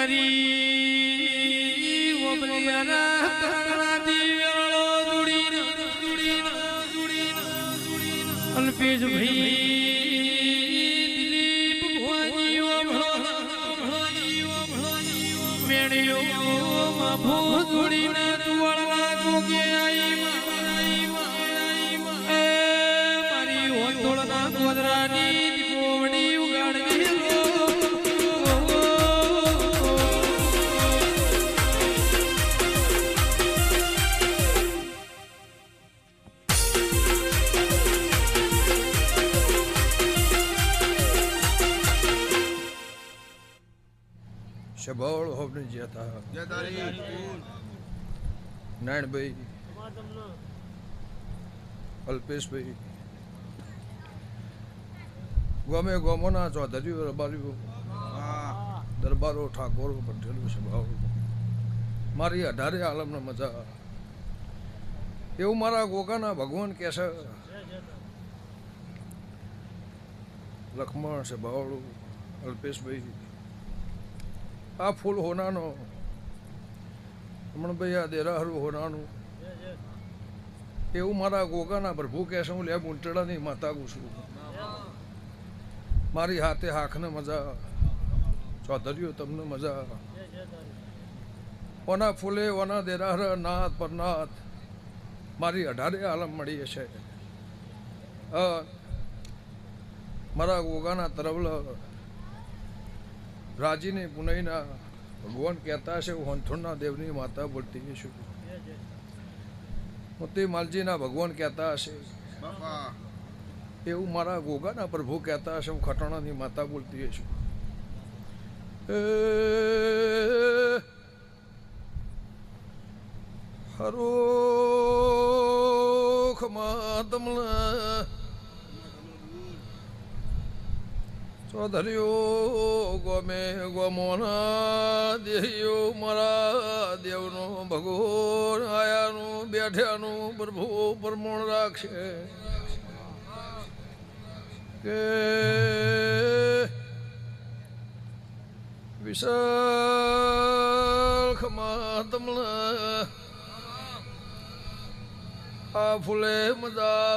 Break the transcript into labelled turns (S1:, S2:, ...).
S1: મારી ઓબરિયાના કરણાથી વેળો દુડીને અલ્પેશ ભાઈ દિલીપ ભુવાજી મેણિયો માફો દુડીને તુવળના ગોગે આઈ મારી ઓતોળના ગોદરાની દીપોવડી ઉગાડવી
S2: શબળ હોબને જતા નારાયણભાઈ અલ્પેશભાઈ ગમે ગમોના ચૌધરીઓ રબારીઓ દરબારો ઠાકોરો પટેલો સભાઓ મારી 18 આલમને મજા એવું મારા ગોગાના ભગવાન કહેશે લખમણ સભાવાળું અલ્પેશભાઈ આ ફૂલ હોનાનો રમણભાઈ આ દેરાહરું હોનાનું એવું મારા ગોગાના પ્રભુ કહેશે હું લે મુંટડાની માતા ગુસું મારી હાથે હાખને મજા ચૌધરીઓ તમને મજા ઓના ફૂલે ઓના દેરાહર નાથ પરનાથ મારી 18 આલમ મળી છે મારા ગોગાના તરવલ રાજીની પુનઈના ભગવાન કહેતા હશે હું હંથોડના દેવની માતા બોલતી છું મોતી માલજીના ભગવાન કહેતા હશે એવું મારા ગોગાના પ્રભુ કહેતા હશે હું ખટાણાની માતા બોલતી છું હરોખ માતમલા ચૌધરીઓ ગમે ગમોના દેહીઓ મારા દેવનો ભગવાન આયાનું બેઠ્યાનું પ્રભુ પરમોણ રાખશે કે વિશાળ ખમા તમને આ ફૂલે મજા